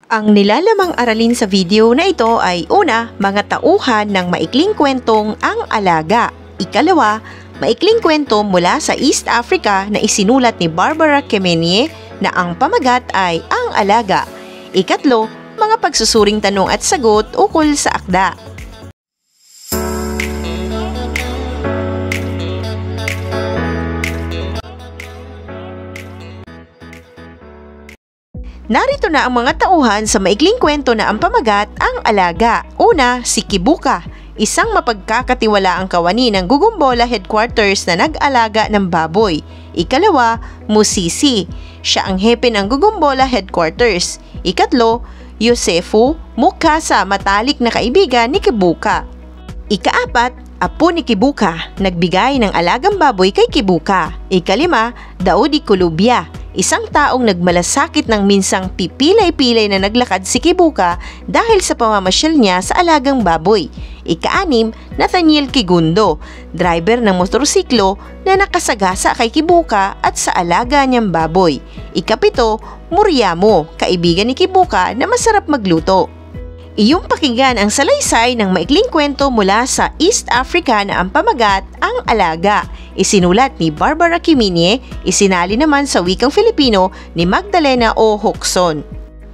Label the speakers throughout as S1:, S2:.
S1: Ang nilalamang aralin sa video na ito ay una, mga tauhan ng maikling kwentong Ang Alaga. Ikalawa, maikling kwento mula sa East Africa na isinulat ni Barbara Kemeny na ang pamagat ay Ang Alaga. Ikatlo, mga pagsusuring tanong at sagot ukol sa akda. Narito na ang mga tauhan sa maikling kwento na ang pamagat Ang Alaga. Una, si Kibuka, isang mapagkakatiwalaang kawani ng Gugumbola Headquarters na nag-alaga ng baboy. Ikalawa, Musisi, siya ang hepe ng Gugumbola Headquarters. Ikatlo, Yosefu, mukasa matalik na kaibigan ni Kibuka. Ikaapat, apo ni Kibuka, nagbigay ng alagang baboy kay Kibuka. Ikalima, Daudi Kulubya, isang taong nagmalasakit ng minsang pipilay-pilay na naglakad si Kibuka dahil sa pamamasyal niya sa alagang baboy. Ika-anim, Nathaniel Kigundo, driver ng motorsiklo na nakasagasa kay Kibuka at sa alaga niyang baboy. Ika-pito, Muriamo, kaibigan ni Kibuka na masarap magluto. Iyong pakinggan ang salaysay ng maikling kwento mula sa East Africa na ang pamagat Ang Alaga. Isinulat ni Barbara Kemeny, isinali naman sa wikang Filipino ni Magdalena O. Huxon.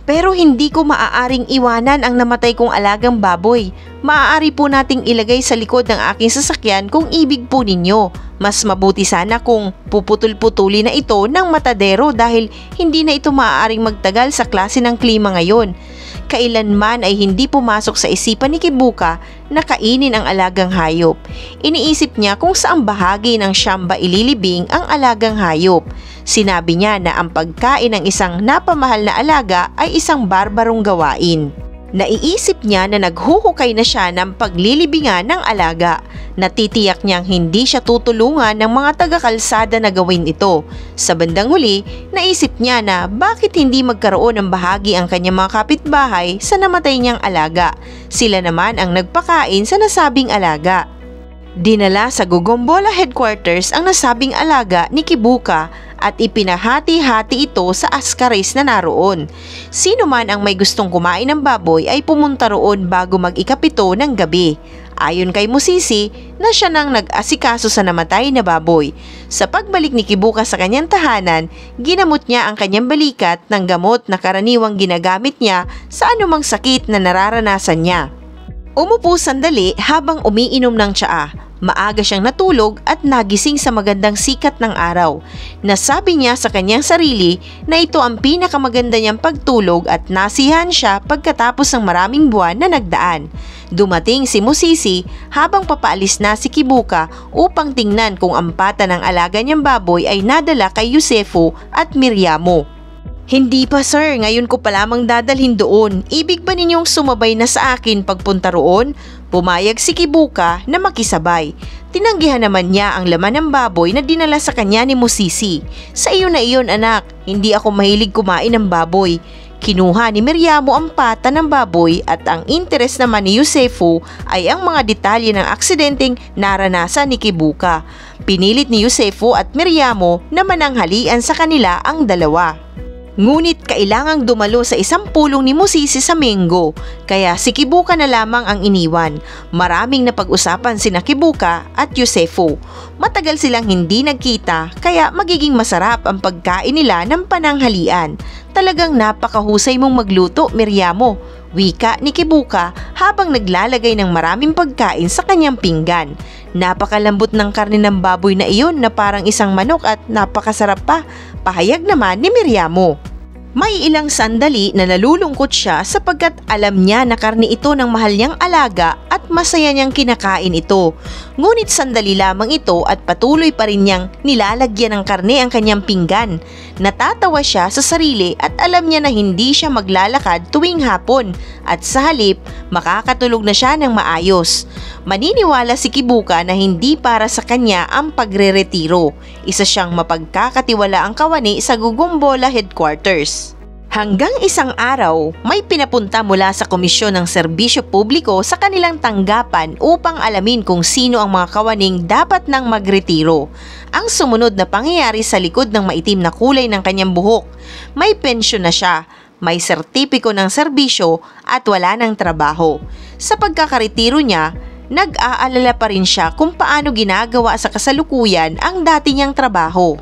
S1: Pero hindi ko maaaring iwanan ang namatay kong alagang baboy. Maaari po nating ilagay sa likod ng aking sasakyan kung ibig po ninyo. Mas mabuti sana kung puputol-putuli na ito ng matadero dahil hindi na ito maaaring magtagal sa klase ng klima ngayon. Kailanman ay hindi pumasok sa isipan ni Kibuka na kainin ang alagang hayop. Iniisip niya kung saang bahagi ng siyamba ililibing ang alagang hayop. Sinabi niya na ang pagkain ng isang napamahal na alaga ay isang barbarong gawain. Naiisip niya na naghuhukay na siya ng paglilibingan ng alaga. Natitiyak niyang hindi siya tutulungan ng mga taga-kalsada na gawin ito. Sa bandang huli, naisip niya na bakit hindi magkaroon ng bahagi ang kanyang mga kapitbahay sa namatay niyang alaga. Sila naman ang nagpakain sa nasabing alaga. Dinala sa Gugumbola Headquarters ang nasabing alaga ni Kibuka at ipinahati-hati ito sa askaris na naroon. Sino man ang may gustong kumain ng baboy ay pumunta roon bago mag-ikapito ng gabi. Ayon kay Musisi na siya nang nag-asikaso sa namatay na baboy. Sa pagbalik ni Kibuka sa kanyang tahanan, ginamot niya ang kanyang balikat ng gamot na karaniwang ginagamit niya sa anumang sakit na nararanasan niya. Umupo sandali habang umiinom ng tsaa. Maaga siyang natulog at nagising sa magandang sikat ng araw. Nasabi niya sa kanyang sarili na ito ang pinakamaganda niyang pagtulog at nasiyahan siya pagkatapos ng maraming buwan na nagdaan. Dumating si Musisi habang papaalis na si Kibuka upang tingnan kung ang pata ng alaga niyang baboy ay nadala kay Yosefu at Miriamo. Hindi pa sir, ngayon ko pa lamang dadalhin doon. Ibig ba ninyong sumabay na sa akin pagpunta roon? Pumayag si Kibuka na makisabay. Tinanggihan naman niya ang laman ng baboy na dinala sa kanya ni Musisi. Sa iyo na iyon anak, hindi ako mahilig kumain ng baboy. Kinuha ni Miriamo ang pata ng baboy at ang interes naman ni Yosefu ay ang mga detalye ng aksidenteng naranasan ni Kibuka. Pinilit ni Yosefu at Miriamo na mananghalian sa kanila ang dalawa. Ngunit kailangang dumalo sa isang pulong ni Musisi sa Mengo, kaya si Kibuka na lamang ang iniwan. Maraming napag-usapan sina Kibuka at Yosefu. Matagal silang hindi nagkita, kaya magiging masarap ang pagkain nila ng pananghalian. Talagang napakahusay mong magluto, Miriamo, wika ni Kibuka habang naglalagay ng maraming pagkain sa kanyang pinggan. Napakalambot ng karne ng baboy na iyon na parang isang manok at napakasarap pa, pahayag naman ni Miriamo. May ilang sandali na nalulungkot siya sapagkat alam niya na karne ito ng mahal niyang alaga at masaya niyang kinakain ito. Ngunit sandali lamang ito at patuloy pa rin niyang nilalagyan ng karne ang kanyang pinggan. Natatawa siya sa sarili at alam niya na hindi siya maglalakad tuwing hapon at sa halip makakatulog na siya ng maayos. Maniniwala si Kibuka na hindi para sa kanya ang pagre-retiro. Isa siyang mapagkakatiwalaang kawani sa Gugumbola Headquarters. Hanggang isang araw, may pinapunta mula sa Komisyon ng Serbisyo Publiko sa kanilang tanggapan upang alamin kung sino ang mga kawaning dapat nang magretiro. Ang sumunod na pangyayari sa likod ng maitim na kulay ng kanyang buhok. May pensyon na siya. may sertipiko ng serbisyo at wala ng trabaho. Sa pagkakaretiro niya, nag-aalala pa rin siya kung paano ginagawa sa kasalukuyan ang dati niyang trabaho.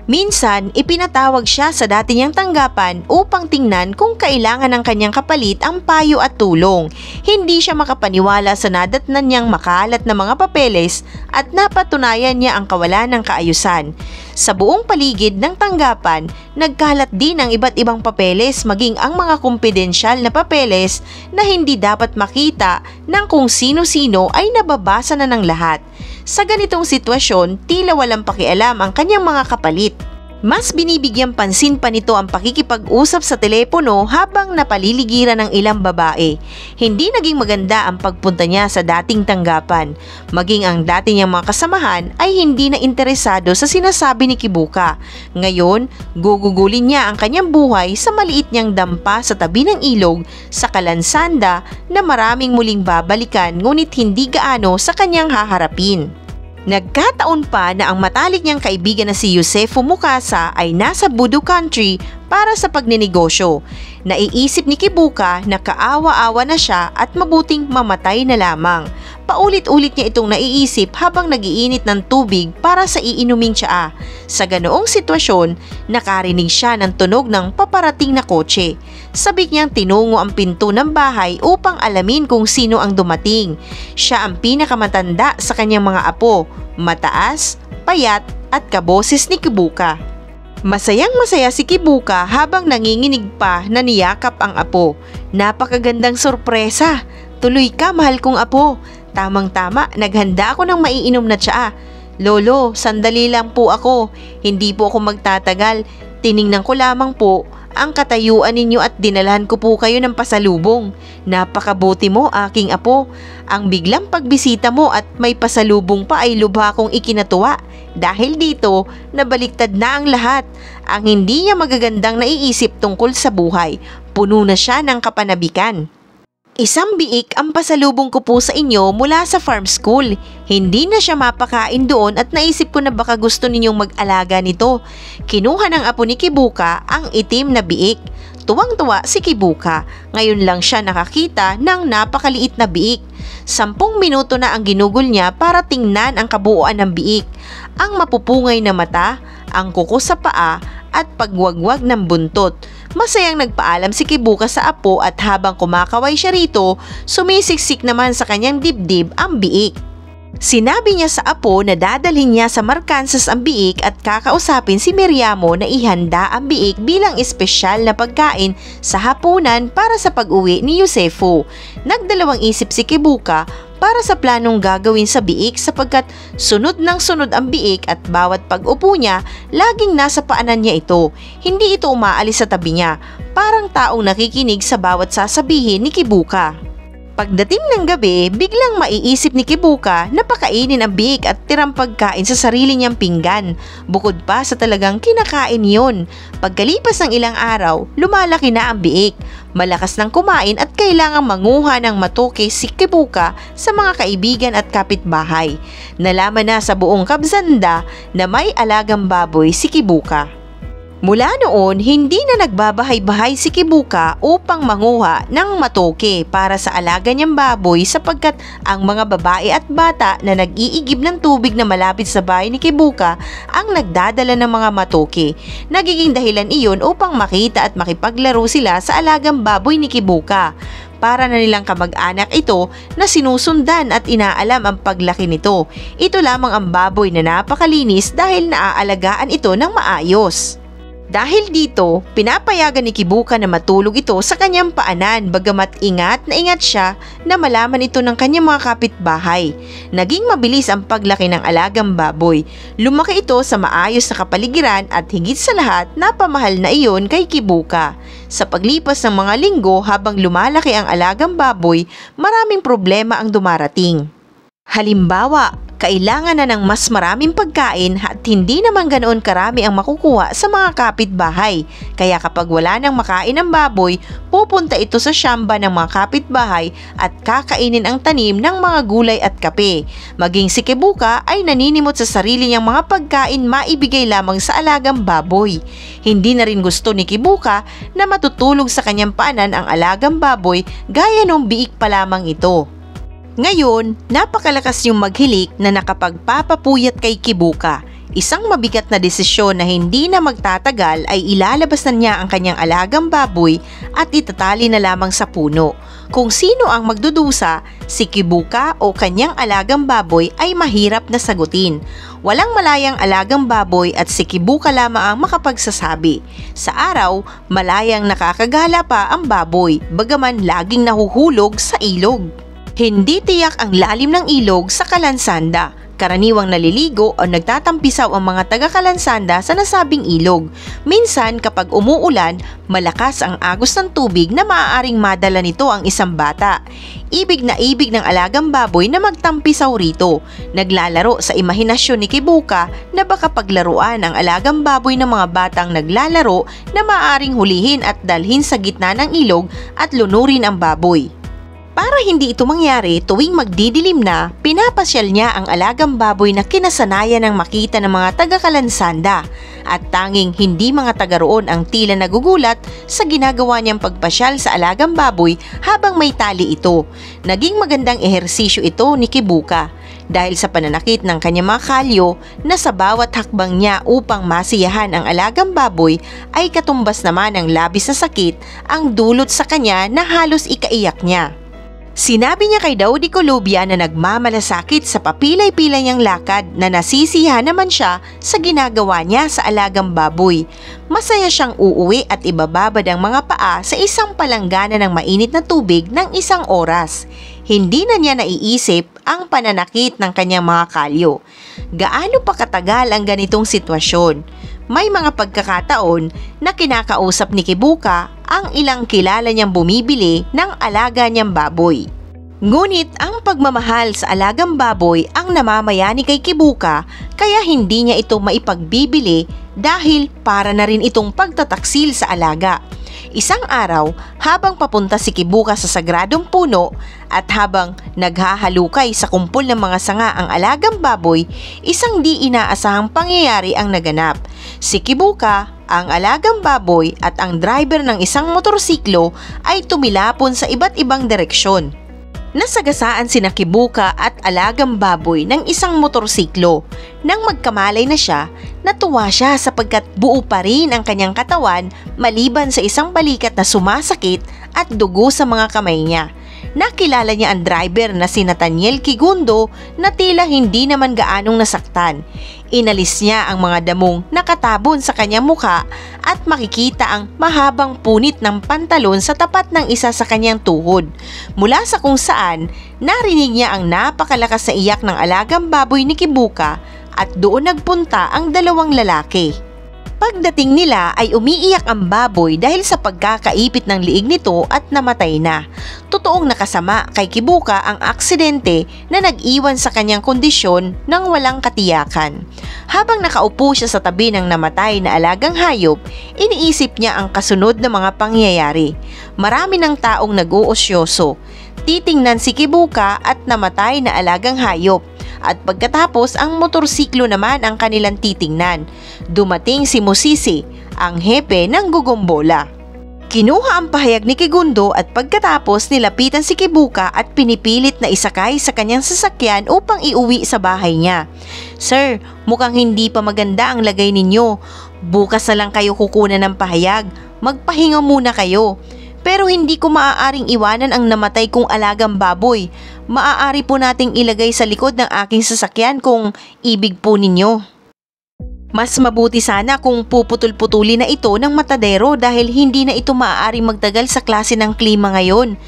S1: Minsan, ipinatawag siya sa dati niyang tanggapan upang tingnan kung kailangan ng kanyang kapalit ang payo at tulong. Hindi siya makapaniwala sa nadatnan niyang makalat na mga papeles at napatunayan niya ang kawalan ng kaayusan. Sa buong paligid ng tanggapan, nagkalat din ang iba't ibang papeles maging ang mga kumpidensyal na papeles na hindi dapat makita ng kung sino-sino ay nababasa na ng lahat. Sa ganitong sitwasyon, tila walang pakialam ang kanyang mga kapalit. Mas binibigyang pansin pa nito ang pakikipag-usap sa telepono habang napaliligiran ng ilang babae. Hindi naging maganda ang pagpunta niya sa dating tanggapan. Maging ang dati niyang mga kasamahan ay hindi na interesado sa sinasabi ni Kibuka. Ngayon, gugugulin niya ang kanyang buhay sa maliit niyang dampa sa tabi ng ilog sa Kalansanda na maraming muling babalikan ngunit hindi gaano sa kanyang haharapin. Nagkataon pa na ang matalik niyang kaibigan na si Yosefo Mukasa ay nasa Budu Country para sa pagninegosyo. Naiisip ni Kibuka na kaawa-awa na siya at mabuting mamatay na lamang. Paulit-ulit niya itong naiisip habang nagiinit ng tubig para sa iinuming tsaa. Sa ganoong sitwasyon, nakarinig siya ng tunog ng paparating na kotse. Sabik niyang tinungo ang pinto ng bahay upang alamin kung sino ang dumating. Siya ang pinakamatanda sa kanyang mga apo, mataas, payat at kaboses ni Kibuka. Masayang-masaya si Kibuka habang nanginginig pa na niyakap ang apo. Napakagandang sorpresa! Tuloy ka, mahal kong apo! Tamang-tama, naghanda ako ng maiinom na tsaa. Lolo, sandali lang po ako. Hindi po ako magtatagal. Tiningnan ko lamang po ang katayuan ninyo at dinalhan ko po kayo ng pasalubong. Napakabuti mo, aking apo. Ang biglang pagbisita mo at may pasalubong pa ay lubha kong ikinatuwa. Dahil dito, nabaliktad na ang lahat. Ang hindi niya magagandang naiisip tungkol sa buhay. Puno na siya ng kapanabikan. Isang biik ang pasalubong ko po sa inyo mula sa farm school. Hindi na siya mapakain doon at naisip ko na baka gusto ninyong mag-alaga nito. Kinuha ng apo ni Kibuka ang itim na biik. Tuwang-tuwa si Kibuka. Ngayon lang siya nakakita ng napakaliit na biik. 10 minuto na ang ginugol niya para tingnan ang kabuuan ng biik. Ang mapupungay na mata, ang kuko sa paa at pagwagwag ng buntot. Masayang nagpaalam si Kibuka sa apo at habang kumakaway siya rito, sumisiksik naman sa kanyang dibdib ang biik. Sinabi niya sa apo na dadalhin niya sa Markansas ang biik at kakausapin si Miriamo na ihanda ang biik bilang espesyal na pagkain sa hapunan para sa pag-uwi ni Yosefo. Nagdalawang isip si Kibuka para sa planong gagawin sa biik sapagkat sunod ng sunod ang biik at bawat pag-upo niya, laging nasa paanan niya ito. Hindi ito umaalis sa tabi niya, parang taong nakikinig sa bawat sasabihin ni Kibuka. Pagdating ng gabi, biglang maiisip ni Kibuka na pakainin ang biik at tirang pagkain sa sarili niyang pinggan. Bukod pa sa talagang kinakain yon. Pagkalipas ng ilang araw, lumalaki na ang biik. Malakas ng kumain at kailangang manguha ng matoke si Kibuka sa mga kaibigan at kapitbahay. Nalaman na sa buong Kabzanda na may alagang baboy si Kibuka. Mula noon, hindi na nagbabahay-bahay si Kibuka upang manguha ng matoke para sa alaga niyang baboy sapagkat ang mga babae at bata na nag-iigib ng tubig na malapit sa bahay ni Kibuka ang nagdadala ng mga matoke. Nagiging dahilan iyon upang makita at makipaglaro sila sa alagang baboy ni Kibuka. Para na nilang kamag-anak ito na sinusundan at inaalam ang paglaki nito. Ito lamang ang baboy na napakalinis dahil naaalagaan ito ng maayos. Dahil dito, pinapayagan ni Kibuka na matulog ito sa kanyang paanan bagamat ingat na ingat siya na malaman ito ng kanyang mga kapitbahay. Naging mabilis ang paglaki ng alagang baboy. Lumaki ito sa maayos na kapaligiran at higit sa lahat napamahal na iyon kay Kibuka. Sa paglipas ng mga linggo habang lumalaki ang alagang baboy, maraming problema ang dumarating. Halimbawa, kailangan na ng mas maraming pagkain at hindi naman ganoon karami ang makukuha sa mga kapitbahay. Kaya kapag wala nang makain ng baboy, pupunta ito sa syamba ng mga kapitbahay at kakainin ang tanim ng mga gulay at kape. Maging si Kibuka ay naninimot sa sarili niyang mga pagkain maibigay lamang sa alagang baboy. Hindi na rin gusto ni Kibuka na matutulog sa kanyang paanan ang alagang baboy gaya nung biik pa lamang ito. Ngayon, napakalakas yung maghilik na nakapagpapapuyat kay Kibuka. Isang mabigat na desisyon na hindi na magtatagal ay ilalabas na niya ang kanyang alagang baboy at itatali na lamang sa puno. Kung sino ang magdudusa, si Kibuka o kanyang alagang baboy ay mahirap na sagutin. Walang malayang alagang baboy at si Kibuka lamang ang makapagsasabi. Sa araw, malayang nakakagala pa ang baboy, bagaman laging nahuhulog sa ilog. Hindi tiyak ang lalim ng ilog sa Kalansanda. Karaniwang naliligo o nagtatampisaw ang mga taga-Kalansanda sa nasabing ilog. Minsan kapag umuulan, malakas ang agos ng tubig na maaaring madala nito ang isang bata. Ibig na ibig ng alagang baboy na magtampisaw rito. Naglalaro sa imahinasyon ni Kibuka na baka paglaruan ang alagang baboy ng mga batang naglalaro na maaaring hulihin at dalhin sa gitna ng ilog at lunurin ang baboy. Para hindi ito mangyari, tuwing magdidilim na, pinapasyal niya ang alagang baboy na kinasanayan ng makita ng mga taga-Kalansanda at tanging hindi mga taga roon ang tila nagugulat sa ginagawa niyang pagpasyal sa alagang baboy habang may tali ito. Naging magandang ehersisyo ito ni Kibuka dahil sa pananakit ng kanyang mga kalyo na sa bawat hakbang niya upang masiyahan ang alagang baboy ay katumbas naman ang labis na sakit ang dulot sa kanya na halos ikaiyak niya. Sinabi niya kay Daudi Colubia na nagmamalasakit sa papilay-pilay niyang lakad na nasisiyahan naman siya sa ginagawa niya sa alagang baboy. Masaya siyang uuwi at ibababad ang mga paa sa isang palanggana ng mainit na tubig ng 1 oras. Hindi na niya naiisip ang pananakit ng kanyang mga kalyo. Gaano pa katagal ang ganitong sitwasyon? May mga pagkakataon na kinakausap ni Kibuka ang ilang kilala niyang bumibili ng alaga niyang baboy. Ngunit ang pagmamahal sa alagang baboy ang namamayani kay Kibuka kaya hindi niya ito maipagbibili dahil para na rin itong pagtataksil sa alaga. Isang araw, habang papunta si Kibuka sa sagradong puno at habang naghahalukay sa kumpol ng mga sanga ang alagang baboy, isang di inaasahang pangyayari ang naganap. Si Kibuka, ang alagang baboy at ang driver ng isang motorsiklo ay tumilapon sa iba't ibang direksyon. Nasagasaan sina Kibuka at alagang baboy ng isang motorsiklo. Nang magkamalay na siya, natuwa siya sapagkat buo pa rin ang kanyang katawan maliban sa isang balikat na sumasakit at dugo sa mga kamay niya. Nakilala niya ang driver na si Nathaniel Kigundo na tila hindi naman gaanong nasaktan. Inalis niya ang mga damong nakatabon sa kanyang mukha at makikita ang mahabang punit ng pantalon sa tapat ng isa sa kanyang tuhod. Mula sa kung saan, narinig niya ang napakalakas na iyak ng alagang baboy ni Kibuka at doon nagpunta ang dalawang lalaki. Pagdating nila ay umiiyak ang baboy dahil sa pagkakaipit ng liig nito at namatay na. Totoong nakasama kay Kibuka ang aksidente na nag-iwan sa kanyang kondisyon ng walang katiyakan. Habang nakaupo siya sa tabi ng namatay na alagang hayop, iniisip niya ang kasunod na mga pangyayari. Marami ng taong nag-uosyoso. Titingnan si Kibuka at namatay na alagang hayop. At pagkatapos ang motorsiklo naman ang kanilang titingnan. Dumating si Musisi, ang hepe ng Gugombola. Kinuha ang pahayag ni Kigundo at pagkatapos nilapitan si Kibuka at pinipilit na isakay sa kanyang sasakyan upang iuwi sa bahay niya. "Sir, mukhang hindi pa maganda ang lagay ninyo. Bukas na lang kayo kukunan ng pahayag. Magpahinga muna kayo. Pero hindi ko maaaring iwanan ang namatay kong alagang baboy. Maaari po nating ilagay sa likod ng aking sasakyan kung ibig po ninyo. Mas mabuti sana kung puputol-putuli na ito ng matadero dahil hindi na ito maaaring magtagal sa klase ng klima ngayon.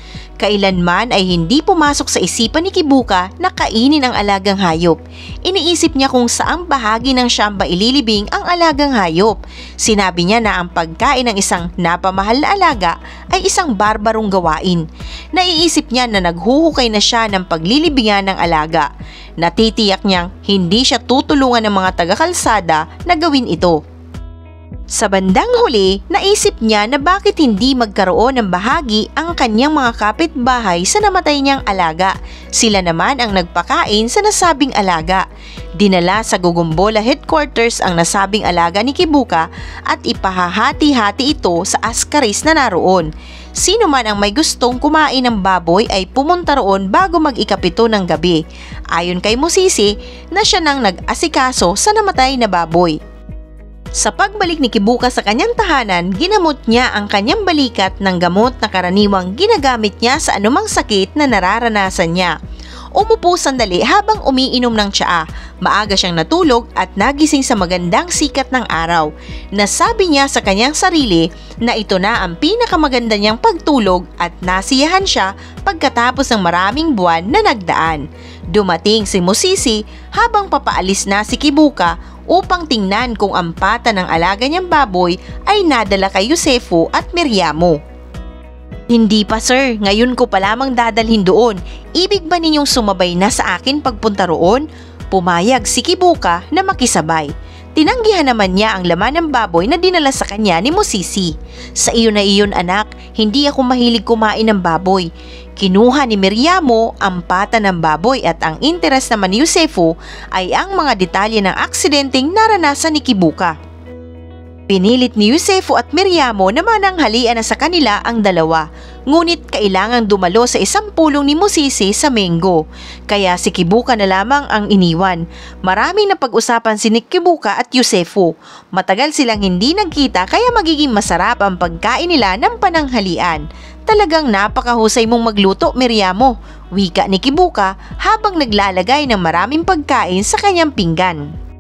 S1: Kailanman ay hindi pumasok sa isipan ni Kibuka na kainin ang alagang hayop. Iniisip niya kung saang bahagi ng siyamba ililibing ang alagang hayop. Sinabi niya na ang pagkain ng isang napamahal na alaga ay isang barbarong gawain. Naiisip niya na naghuhukay na siya ng paglilibingan ng alaga. Natitiyak niyang hindi siya tutulungan ng mga taga-kalsada na gawin ito. Sa bandang huli, naisip niya na bakit hindi magkaroon ng bahagi ang kanyang mga kapitbahay sa namatay niyang alaga. Sila naman ang nagpakain sa nasabing alaga. Dinala sa Gugumbola headquarters ang nasabing alaga ni Kibuka at ipahahati-hati ito sa askaris na naroon. Sino man ang may gustong kumain ng baboy ay pumunta roon bago mag-ikapito ng gabi. Ayon kay Musisi na siya nang nag-asikaso sa namatay na baboy. Sa pagbalik ni Kibuka sa kanyang tahanan, ginamot niya ang kanyang balikat ng gamot na karaniwang ginagamit niya sa anumang sakit na nararanasan niya. Umupo sandali habang umiinom ng tsaa. Maaga siyang natulog at nagising sa magandang sikat ng araw. Nasabi niya sa kanyang sarili na ito na ang pinakamaganda niyang pagtulog at nasiyahan siya pagkatapos ng maraming buwan na nagdaan. Dumating si Musisi habang papaalis na si Kibuka upang tingnan kung ang pata ng alaga niyang baboy ay nadala kay Yusefo at Miriamo. Hindi pa sir, ngayon ko pa lamang dadalhin doon. Ibig ba ninyong sumabay na sa akin pagpunta roon? Pumayag si Kibuka na makisabay. Tinanggihan naman niya ang laman ng baboy na dinala sa kanya ni Musisi. Sa iyo na iyon anak, hindi ako mahilig kumain ng baboy. Kinuha ni Miriamo ang pata ng baboy at ang interes naman ni Yusefo ay ang mga detalye ng aksidenteng naranasan ni Kibuka. Pinilit ni Yusefo at Miriamo na mananghalian na sa kanila ang dalawa, ngunit kailangang dumalo sa isang pulong ni Musisi sa Mengo, kaya si Kibuka na lamang ang iniwan. Maraming napag-usapan si Kibuka at Yusefo. Matagal silang hindi nagkita kaya magiging masarap ang pagkain nila ng pananghalian. Talagang napakahusay mong magluto, Miriamo, wika ni Kibuka habang naglalagay ng maraming pagkain sa kanyang pinggan.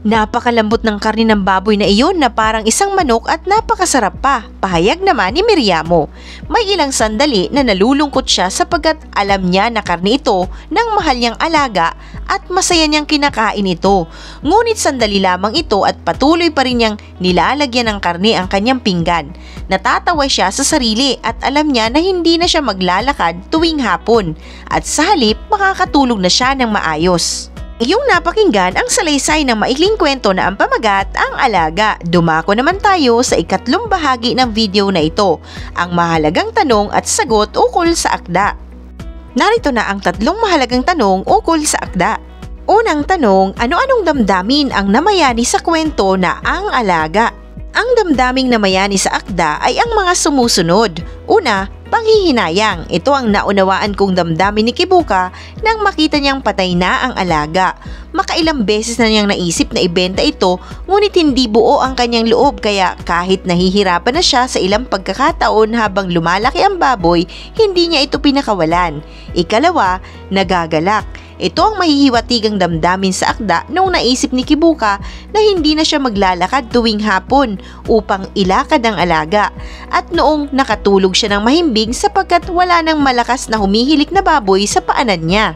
S1: Napakalambot ng karne ng baboy na iyon na parang isang manok at napakasarap pa, pahayag naman ni Miriamo. May ilang sandali na nalulungkot siya sapagkat alam niya na karne ito ng mahal niyang alaga at masaya niyang kinakain ito. Ngunit sandali lamang ito at patuloy pa rin niyang nilalagyan ng karne ang kanyang pinggan. Natatawa siya sa sarili at alam niya na hindi na siya maglalakad tuwing hapon at sa halip makakatulog na siya ng maayos. Iyong napakinggan ang salaysay ng maikling kwento na ang pamagat ang alaga. Dumako naman tayo sa ikatlong bahagi ng video na ito, ang mahalagang tanong at sagot ukol sa akda. Narito na ang tatlong mahalagang tanong ukol sa akda. Unang tanong, ano-anong damdamin ang namayani sa kwento na ang alaga? Ang damdaming namayani sa akda ay ang mga sumusunod. Una, panghihinayang. Ito ang naunawaan kong damdamin ni Kibuka nang makita niyang patay na ang alaga. Makailang beses na niyang naisip na ibenta ito, ngunit hindi buo ang kanyang loob kaya kahit nahihirapan na siya sa ilang pagkakataon habang lumalaki ang baboy, hindi niya ito pinakawalan. Ikalawa, nagagalak. Ito ang mahihiwatigang damdamin sa akda noong naisip ni Kibuka na hindi na siya maglalakad tuwing hapon upang ilakad ang alaga at noong nakatulog siya ng mahimbing sapagkat wala nang malakas na humihilik na baboy sa paanan niya.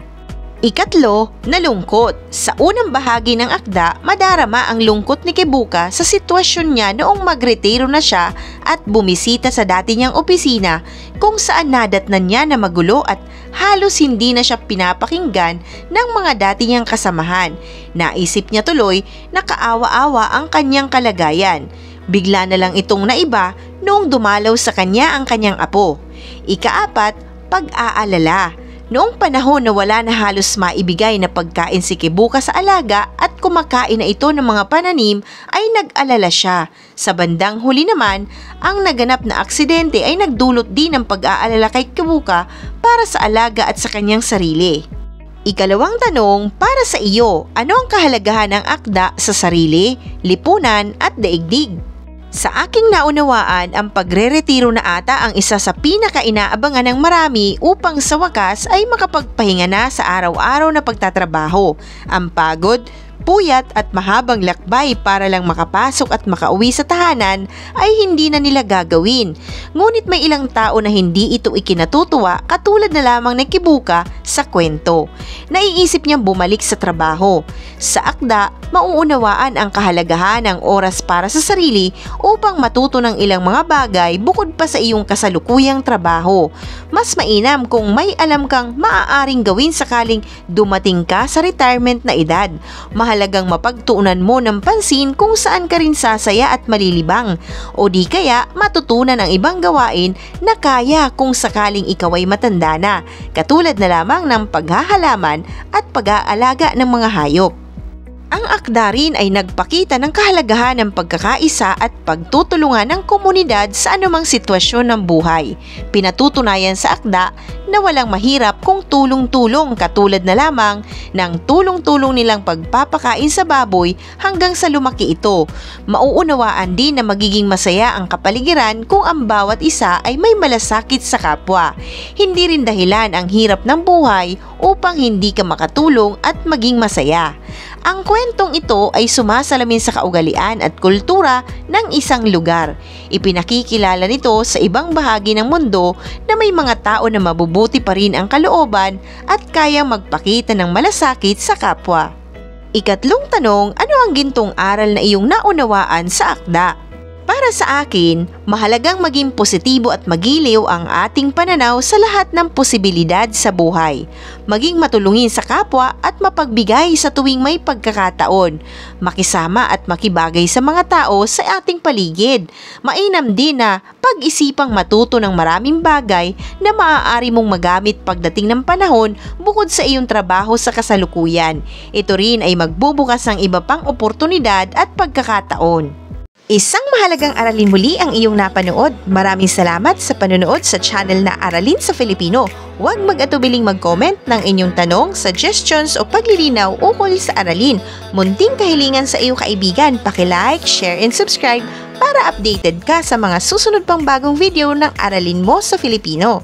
S1: Ikatlo, nalungkot. Sa unang bahagi ng akda, madarama ang lungkot ni Kibuka sa sitwasyon niya noong magretiro na siya at bumisita sa dati niyang opisina kung saan nadatnan niya na magulo at halos hindi na siya pinapakinggan ng mga dati niyang kasamahan. Naisip niya tuloy na kaawa-awa ang kanyang kalagayan. Bigla na lang itong naiba noong dumalaw sa kanya ang kanyang apo. Ikaapat, pag-aalala. Noong panahon na wala na halos maibigay na pagkain si Kibuka sa alaga at kumakain na ito ng mga pananim ay nag-alala siya. Sa bandang huli naman, ang naganap na aksidente ay nagdulot din ng pag-aalala kay Kibuka para sa alaga at sa kanyang sarili. Ikalawang tanong, para sa iyo, ano ang kahalagahan ng akda sa sarili, lipunan at daigdig? Sa aking naunawaan, ang pagre-retiro na ata ang isa sa pinaka-inaabangan ng marami upang sa wakas ay makapagpahinga na sa araw-araw na pagtatrabaho. Ang pagod, puyat at mahabang lakbay para lang makapasok at makauwi sa tahanan ay hindi na nila gagawin. Ngunit may ilang tao na hindi ito ikinatutuwa katulad na lamang ni Kibuka sa kwento. Naiisip niyang bumalik sa trabaho. Sa akda, mauunawaan ang kahalagahan ng oras para sa sarili upang matuto ng ilang mga bagay bukod pa sa iyong kasalukuyang trabaho. Mas mainam kung may alam kang maaaring gawin sakaling dumating ka sa retirement na edad. Mahalagang mapagtuunan mo ng pansin kung saan ka rin sasaya at malilibang o di kaya matutunan ang ibang gawain na kaya kung sakaling ikaw ay matanda na, katulad na lamang ng paghahalaman at pag-aalaga ng mga hayop. Ang akda rin ay nagpakita ng kahalagahan ng pagkakaisa at pagtutulungan ng komunidad sa anumang sitwasyon ng buhay. Pinatutunayan sa akda na walang mahirap kung tulong-tulong, katulad na lamang ng tulong-tulong nilang pagpapakain sa baboy hanggang sa lumaki ito. Mauunawaan din na magiging masaya ang kapaligiran kung ang bawat isa ay may malasakit sa kapwa. Hindi rin dahilan ang hirap ng buhay upang hindi ka makatulong at maging masaya. Ang kwentong ito ay sumasalamin sa kaugalian at kultura ng isang lugar. Ipinakikilala nito sa ibang bahagi ng mundo na may mga tao na mabubuti pa rin ang kalooban at kayang magpakita ng malasakit sa kapwa. Ikatlong tanong, ano ang gintong aral na iyong naunawaan sa akda? Para sa akin, mahalagang maging positibo at magiliw ang ating pananaw sa lahat ng posibilidad sa buhay. Maging matulungin sa kapwa at mapagbigay sa tuwing may pagkakataon. Makisama at makibagay sa mga tao sa ating paligid. Mainam din na pag-isipang matuto ng maraming bagay na maaari mong magamit pagdating ng panahon bukod sa iyong trabaho sa kasalukuyan. Ito rin ay magbubukas ng iba pang oportunidad at pagkakataon. Isang mahalagang aralin muli ang iyong napanood. Maraming salamat sa panonood sa channel na Aralin sa Filipino. Huwag mag-atubiling mag-comment ng inyong tanong, suggestions o paglilinaw ukol sa aralin. Munting kahilingan sa iyong kaibigan, paki-like, share and subscribe para updated ka sa mga susunod pang bagong video ng Aralin mo sa Filipino.